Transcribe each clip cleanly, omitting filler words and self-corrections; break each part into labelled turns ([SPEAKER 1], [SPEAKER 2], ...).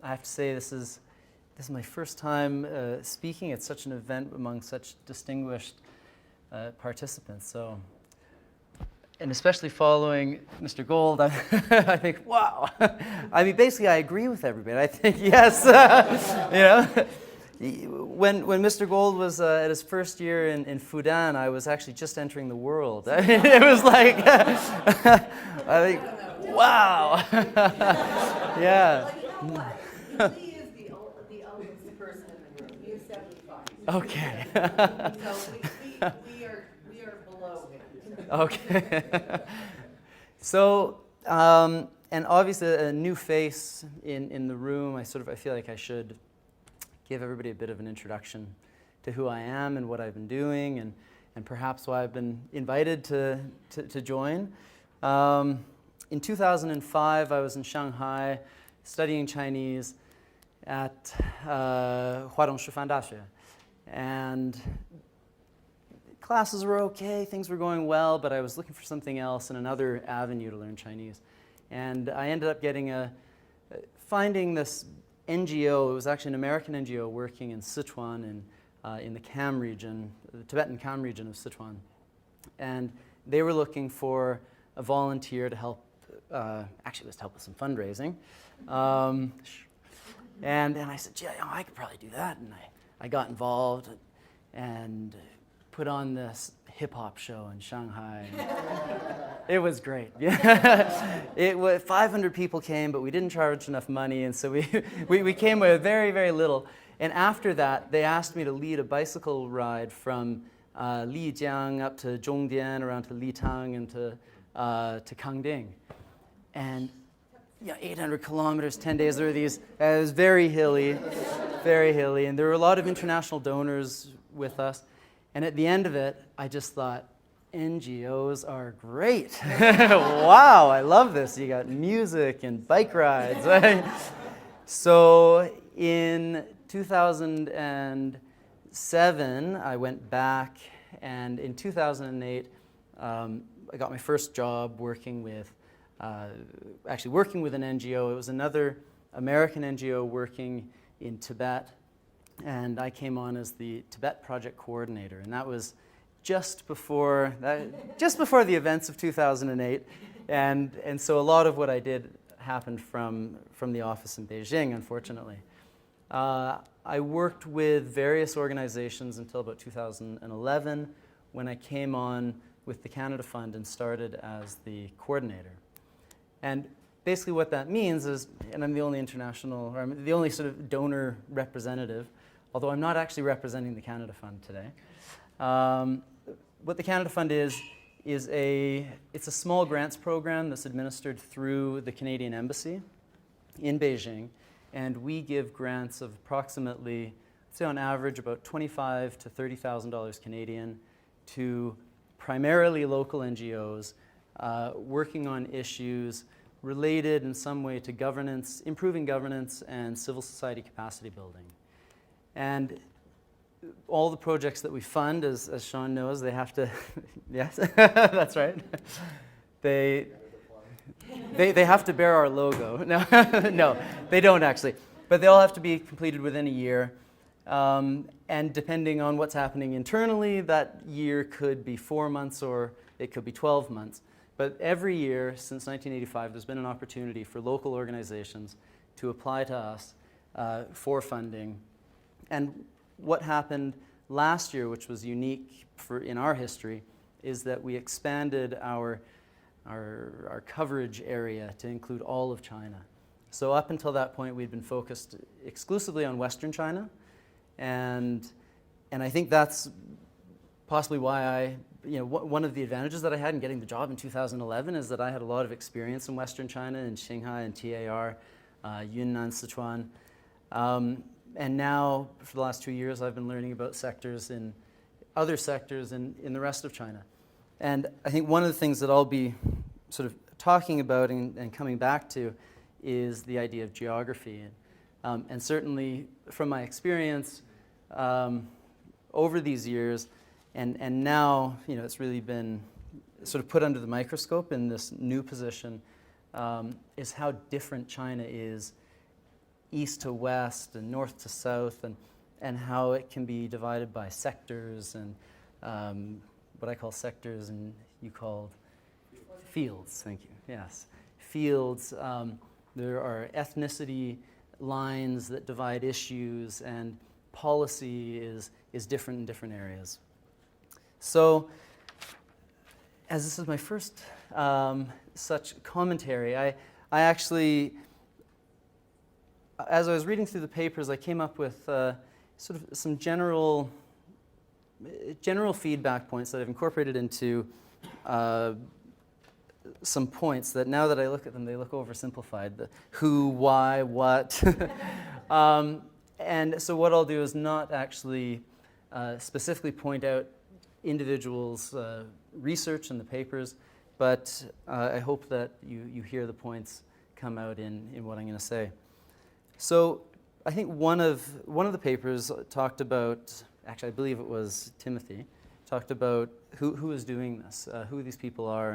[SPEAKER 1] I have to say this is my first time speaking at such an event among such distinguished participants. So, and especially following Mr. Gold, I think, wow. I mean, basically, I agree with everybody. I think, yes, When Mr. Gold was at his first year in Fudan, I was actually just entering the world. I mean, it was like, I think, wow. Yeah.
[SPEAKER 2] He is the oldest person in the room. He is 75.
[SPEAKER 1] Okay.
[SPEAKER 2] So we are below him.
[SPEAKER 1] Okay. So, and obviously a new face in the room. I feel like I should give everybody a bit of an introduction to who I am and what I've been doing, and perhaps why I've been invited to join. In 2005, I was in Shanghai studying Chinese at Huadong Shifan Daxue, and classes were okay, things were going well, but I was looking for something else and another avenue to learn Chinese. And I ended up finding this NGO. It was actually an American NGO working in Sichuan in the Kham region, the Tibetan Kham region of Sichuan. And they were looking for a volunteer to help, actually it was to help with some fundraising. And I said, yeah, I could probably do that. And I got involved and put on this hip-hop show in Shanghai. It was great. It was 500 people came, but we didn't charge enough money, and so we came with very, very little. And after that, they asked me to lead a bicycle ride from Lijiang up to Zhongdian, around to Litang, and to Kangding. And 800 kilometers, 10 days. It was very hilly, and there were a lot of international donors with us. And at the end of it, I just thought, NGOs are great. Wow, I love this. You got music and bike rides. So in 2007, I went back, and in 2008, I got my first job working with an NGO. It was another American NGO working in Tibet, and I came on as the Tibet project coordinator, and that was just before the events of 2008, and so a lot of what I did happened from the office in Beijing, unfortunately. I worked with various organizations until about 2011, when I came on with the Canada Fund and started as the coordinator. And basically what that means is, and I'm the only sort of donor representative, although I'm not actually representing the Canada Fund today. What the Canada Fund is it's a small grants program that's administered through the Canadian Embassy in Beijing, and we give grants of approximately, let's say on average, about $25,000 to $30,000 Canadian to primarily local NGOs working on issues related in some way to governance, improving governance, and civil society capacity building. And all the projects that we fund, as Sean knows, they have to, yes, that's right. They have to bear our logo. No, no, they don't actually. But they all have to be completed within a year. And depending on what's happening internally, that year could be 4 months or it could be 12 months. But every year since 1985, there's been an opportunity for local organizations to apply to us for funding. And what happened last year, which was unique in our history, is that we expanded our coverage area to include all of China. So up until that point, we'd been focused exclusively on Western China, and I think that's possibly why one of the advantages that I had in getting the job in 2011 is that I had a lot of experience in Western China, in Shanghai and TAR, Yunnan, Sichuan. And now, for the last 2 years, I've been learning about other sectors in the rest of China. And I think one of the things that I'll be sort of talking about and coming back to is the idea of geography. And certainly from my experience over these years, and now it's really been sort of put under the microscope in this new position, is how different China is east to west and north to south, and how it can be divided by sectors and what I call sectors and you called fields. Thank you. Yes, fields. There are ethnicity lines that divide issues, and policy is different in different areas. So, as this is my first such commentary, I actually, as I was reading through the papers, I came up with sort of some general feedback points that I've incorporated into some points that now that I look at them, they look oversimplified. The who, why, what. And so what I'll do is not actually specifically point out individuals' research in the papers, but I hope that you hear the points come out in what I'm going to say. So I think one of the papers talked about, actually I believe it was Timothy, talked about who is doing this, who these people are,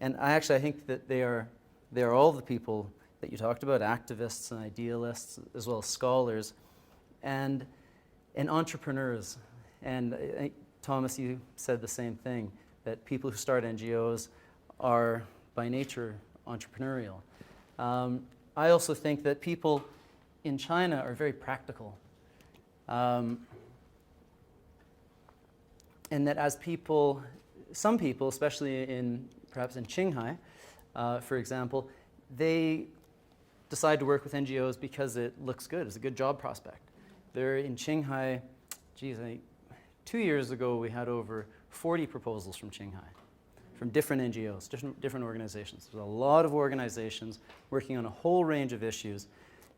[SPEAKER 1] and I think that they are all the people that you talked about, activists and idealists, as well as scholars, and entrepreneurs. And I think, Thomas, you said the same thing, that people who start NGOs are by nature entrepreneurial. I also think that people in China are very practical. And that as people, some people, especially perhaps in Qinghai, for example, they decide to work with NGOs because it looks good, it's a good job prospect. They're in Qinghai, 2 years ago we had over 40 proposals from Qinghai, from different NGOs, different organizations. There's a lot of organizations working on a whole range of issues.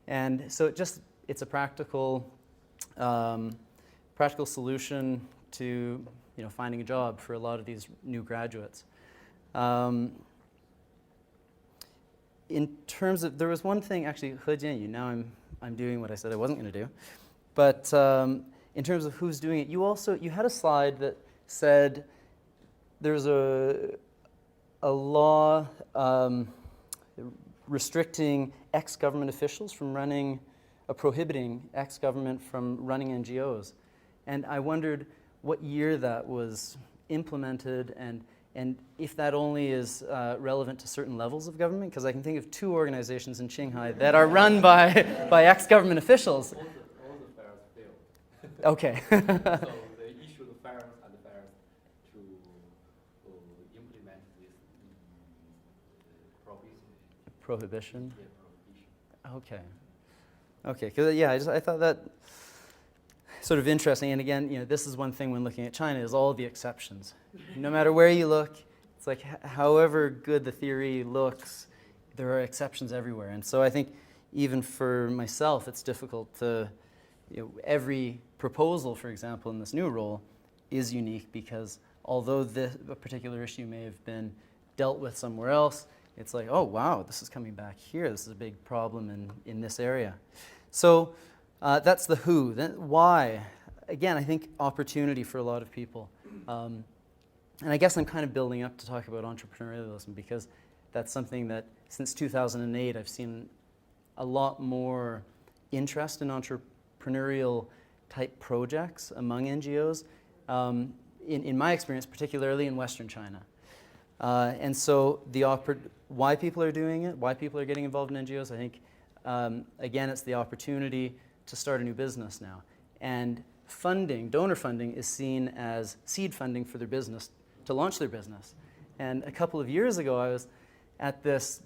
[SPEAKER 1] And so it's a practical solution to finding a job for a lot of these new graduates. In terms of, there was one thing, actually, He Jianyu, now I'm doing what I said I wasn't going to do. But in terms of who's doing it, you had a slide that said there's a law restricting ex-government officials from prohibiting ex-government from running NGOs. And I wondered what year that was implemented and if that only is relevant to certain levels of government, because I can think of 2 organizations in Qinghai that are run by ex-government officials.
[SPEAKER 3] All the fires failed.
[SPEAKER 1] Okay.
[SPEAKER 3] So they issued fires and fires to implement this
[SPEAKER 1] Prohibition?
[SPEAKER 3] Yeah, prohibition.
[SPEAKER 1] Okay. Because I thought that sort of interesting. And again, this is one thing when looking at China is all the exceptions. No matter where you look, it's like however good the theory looks, there are exceptions everywhere. And so I think even for myself, it's difficult to, every proposal, for example, in this new role is unique because although a particular issue may have been dealt with somewhere else, it's like, oh wow, this is coming back here. This is a big problem in this area. So that's the who. Then why? Again, I think opportunity for a lot of people. And I guess I'm kind of building up to talk about entrepreneurialism because that's something that since 2008 I've seen a lot more interest in entrepreneurial type projects among NGOs, in my experience, particularly in Western China. And so why people are doing it, why people are getting involved in NGOs, I think, again, it's the opportunity to start a new business now. And funding, donor funding, is seen as seed funding for their business, to launch their business. And a couple of years ago, I was at this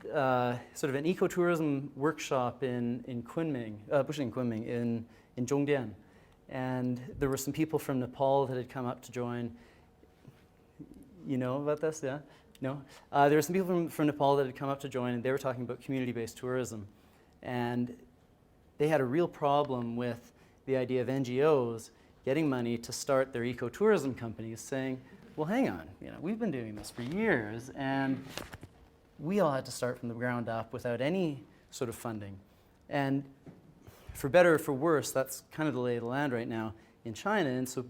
[SPEAKER 1] sort of an ecotourism workshop in Kunming, Bushing Kunming, in Zhongdian. And there were some people from Nepal that had come up to join. You know about this, yeah? No? There were some people from Nepal that had come up to join, and they were talking about community-based tourism. And they had a real problem with the idea of NGOs getting money to start their ecotourism companies, saying, well, hang on, we've been doing this for years, and we all had to start from the ground up without any sort of funding. And for better or for worse, that's kind of the lay of the land right now in China. And so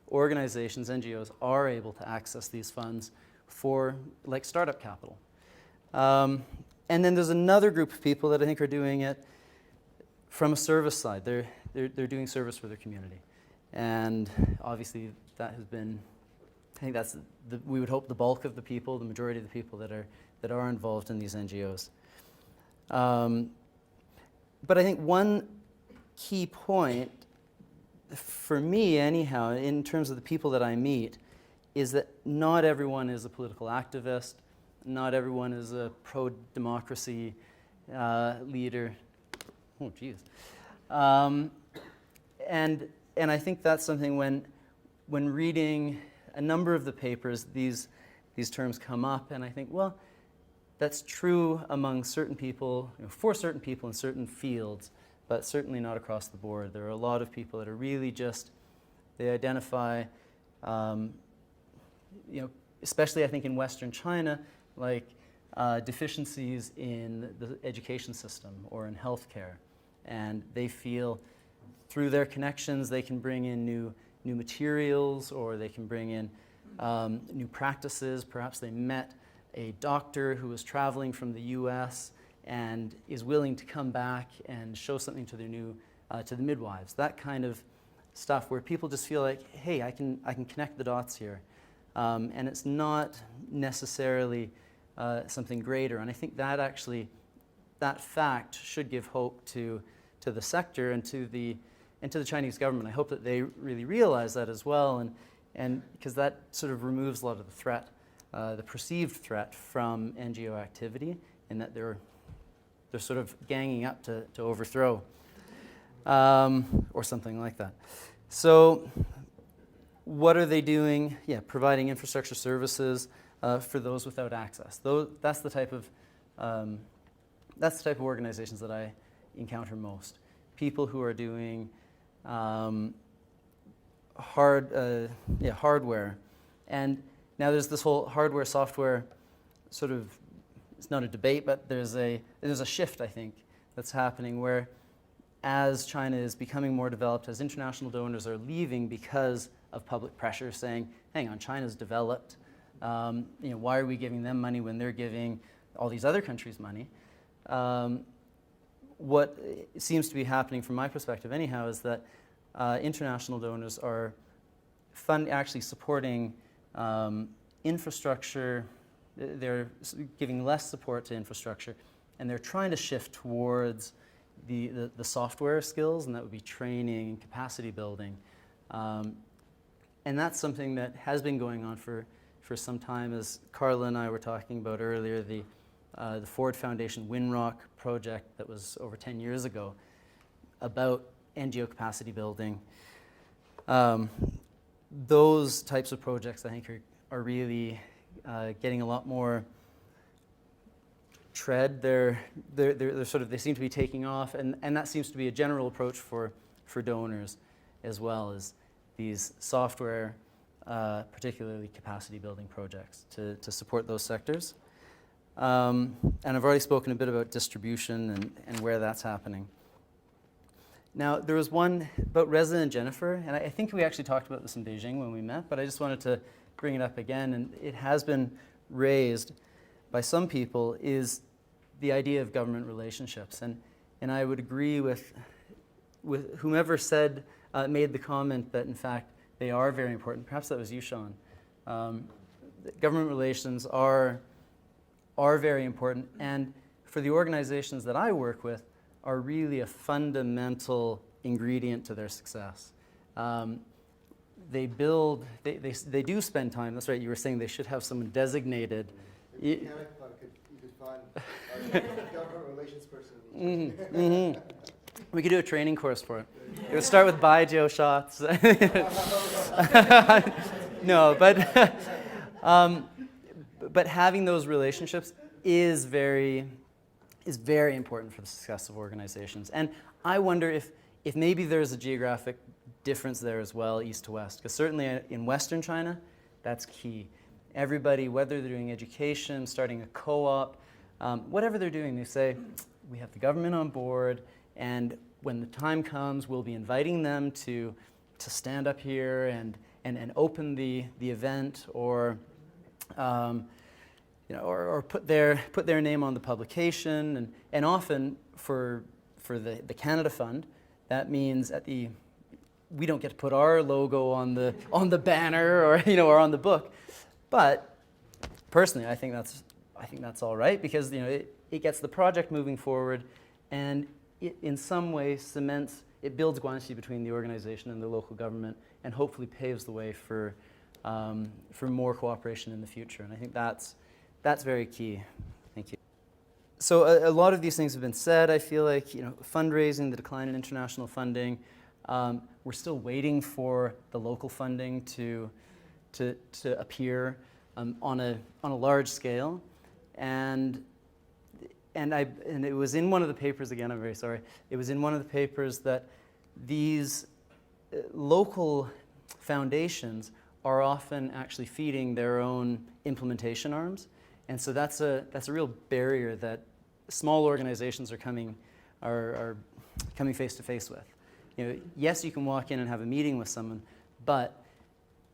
[SPEAKER 1] organizations, NGOs, are able to access these funds for like startup capital. And then there's another group of people that I think are doing it from a service side. They're doing service for their community. And obviously that has been, I think that's, we would hope, the bulk of the people, the majority of the people that are involved in these NGOs. But I think one key point, for me anyhow, in terms of the people that I meet, is that not everyone is a political activist, not everyone is a pro-democracy leader. Oh, geez. And I think that's something when reading a number of the papers, these terms come up, and I think, well, that's true among certain people, for certain people in certain fields, but certainly not across the board. There are a lot of people that are really just, they identify, especially I think in Western China, like deficiencies in the education system or in healthcare, and they feel through their connections they can bring in new materials, or they can bring in new practices. Perhaps they met a doctor who was traveling from the U.S. and is willing to come back and show something to their to the midwives. That kind of stuff where people just feel like, hey, I can connect the dots here, and it's not necessarily something greater. And I think that actually, that fact should give hope to the sector and to the Chinese government. I hope that they really realize that as well, and because that sort of removes a lot of the threat, the perceived threat from NGO activity, and that they're sort of ganging up to overthrow, or something like that. So what are they doing? Yeah, providing infrastructure services for those without access. That's the type of organizations that I encounter most. People who are doing hardware. And now there's this whole hardware, software sort of, it's not a debate, but there's a shift, I think, that's happening where as China is becoming more developed, as international donors are leaving because of public pressure saying, hang on, China's developed, why are we giving them money when they're giving all these other countries money? What seems to be happening from my perspective anyhow is that international donors are actually supporting infrastructure. They're giving less support to infrastructure, and they're trying to shift towards the software skills, and that would be training and capacity building. And that's something that has been going on for some time, as Carla and I were talking about earlier, the Ford Foundation Winrock project that was over 10 years ago about NGO capacity building. Those types of projects, I think, are really getting a lot more tread. They're sort of, they seem to be taking off, and that seems to be a general approach for donors as well, as these software, particularly capacity building projects to support those sectors. And I've already spoken a bit about distribution and where that's happening. Now, there was one about Reza and Jennifer, and I think we actually talked about this in Beijing when we met, but I just wanted to bring it up again, and it has been raised by some people, is the idea of government relationships. And I would agree with whomever made the comment that, in fact, they are very important. Perhaps that was you, Sean. Government relations are very important, and for the organizations that I work with, are really a fundamental ingredient to their success. They do spend time. That's right. You were saying they should have someone designated.
[SPEAKER 4] You could find a government relations person.
[SPEAKER 1] Mm-hmm. We could do a training course for it. It would start with Baijiu shots. No, but having those relationships is very important for the success of organizations. And I wonder if maybe there's a geographic difference there as well, east to west, because certainly in Western China, that's key. Everybody, whether they're doing education, starting a co-op, whatever they're doing, they say, we have the government on board, and when the time comes, we'll be inviting them to stand up here and open the event, or or put their name on the publication, and often for for the Canada Fund, that means we don't get to put our logo on the banner or or on the book, but personally, I think that's all right, because it gets the project moving forward, and it in some way builds guanxi between the organization and the local government, and hopefully paves the way for more cooperation in the future. And I think that's very key. Thank you. So a lot of these things have been said. I feel like fundraising, the decline in international funding. We're still waiting for the local funding to appear on a large scale, and it was in one of the papers, again, I'm very sorry, it was in one of the papers that these local foundations are often actually feeding their own implementation arms, and so that's a real barrier that small organizations are coming face to face with. Yes, you can walk in and have a meeting with someone, but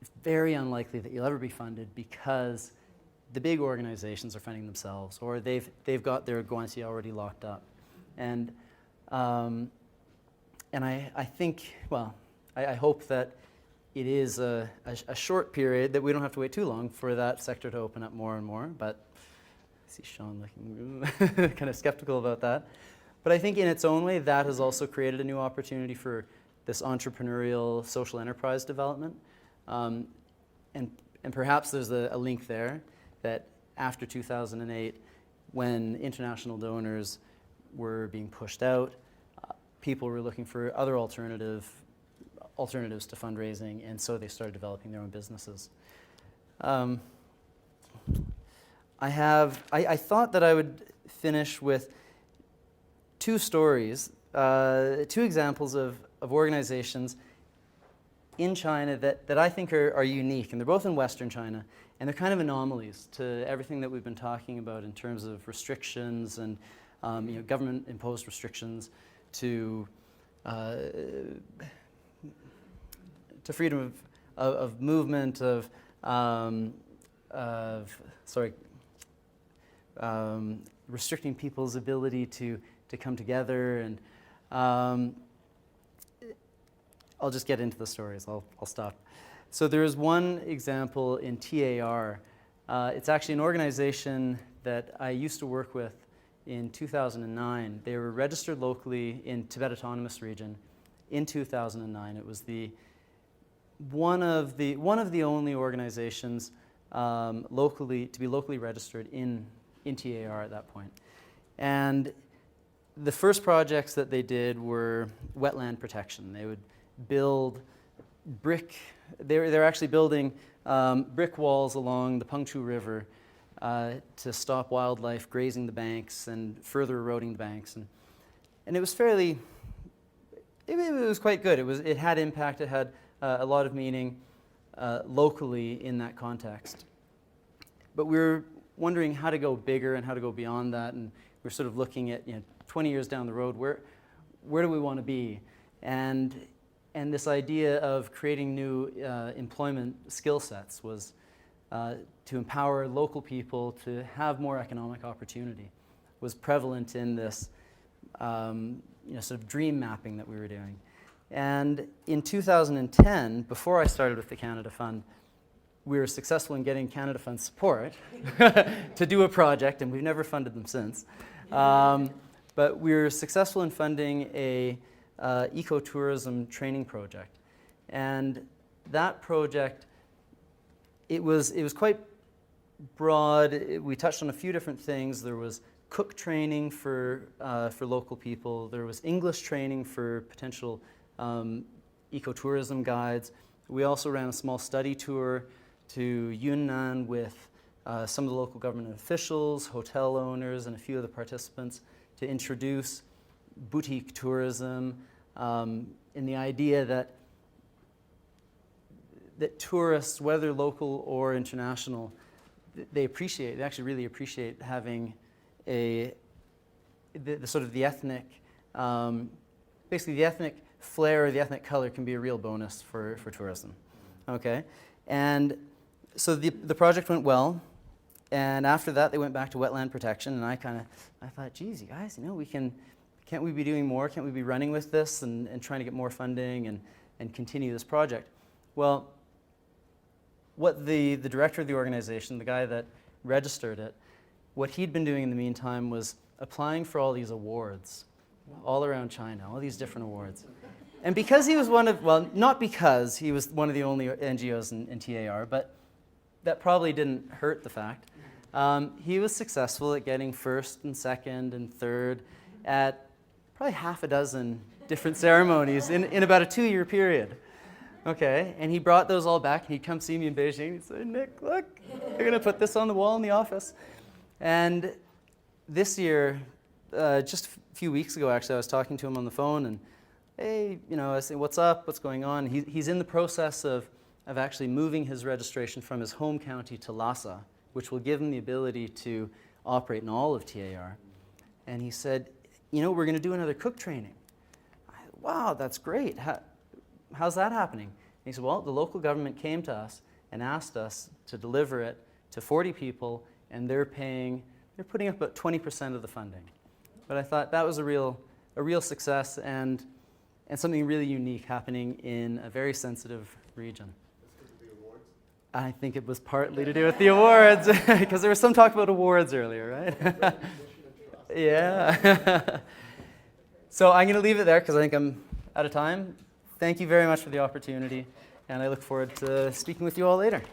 [SPEAKER 1] it's very unlikely that you'll ever be funded, because the big organizations are funding themselves, or they've got their guanxi already locked up. And I think, well, I hope that it is a short period, that we don't have to wait too long for that sector to open up more and more. But I see Sean looking kind of skeptical about that. But I think in its own way, that has also created a new opportunity for this entrepreneurial social enterprise development. And perhaps there's a link there, that after 2008, when international donors were being pushed out, people were looking for other alternatives to fundraising, and so they started developing their own businesses. I thought that I would finish with two stories, two examples of organizations in China that I think are unique, and they're both in Western China, and they're kind of anomalies to everything that we've been talking about in terms of restrictions and government-imposed restrictions to freedom of movement, restricting people's ability to come together, and I'll just get into the stories. I'll stop. So there is one example in TAR. It's actually an organization that I used to work with in 2009. They were registered locally in Tibet Autonomous Region in 2009. It was one of the only organizations to be locally registered in TAR at that point. And the first projects that they did were wetland protection. They would build they're actually building brick walls along the Pengchu River to stop wildlife grazing the banks and further eroding the banks. And it was it was quite good. It had impact. It had a lot of meaning locally in that context. But we were wondering how to go bigger and how to go beyond that, and we're sort of looking at 20 years down the road, where do we want to be? And this idea of creating new employment skill sets was to empower local people to have more economic opportunity, was prevalent in this sort of dream mapping that we were doing. And in 2010, before I started with the Canada Fund, we were successful in getting Canada Fund support to do a project, and we've never funded them since. But we were successful in funding a ecotourism training project. And that project, it was quite broad. We touched on a few different things. There was cook training for local people. There was English training for potential ecotourism guides. We also ran a small study tour to Yunnan with some of the local government officials, hotel owners, and a few of the participants to introduce boutique tourism, in the idea that tourists, whether local or international, they actually really appreciate having the sort of the ethnic, basically the ethnic flair or the ethnic color can be a real bonus for tourism. Okay, and so the project went well, and after that they went back to wetland protection, and I thought, geez, you guys, we can can't we be doing more? Can't we be running with this and trying to get more funding and continue this project? Well, what the director of the organization, the guy that registered it, what he'd been doing in the meantime was applying for all these awards all around China, all these different awards. And because he was not because he was one of the only NGOs in TAR, but that probably didn't hurt the fact. He was successful at getting first and second and third at probably half a dozen different ceremonies in about a 2-year period. Okay, and he brought those all back, and he'd come see me in Beijing. He'd say, Nick, look, you're going to put this on the wall in the office. And this year, just a few weeks ago, actually, I was talking to him on the phone, and hey, I say, what's up? What's going on? He's in the process of actually moving his registration from his home county to Lhasa, which will give him the ability to operate in all of TAR. And he said, we're going to do another cook training. Wow, that's great. How's that happening? And he said, well, the local government came to us and asked us to deliver it to 40 people, and they're putting up about 20% of the funding. But I thought that was a real success and something really unique happening in a very sensitive region.
[SPEAKER 4] That's because of the awards?
[SPEAKER 1] I think it was partly to do with the awards, because there was some talk about awards earlier, right? Yeah. So I'm going to leave it there because I think I'm out of time. Thank you very much for the opportunity, and I look forward to speaking with you all later.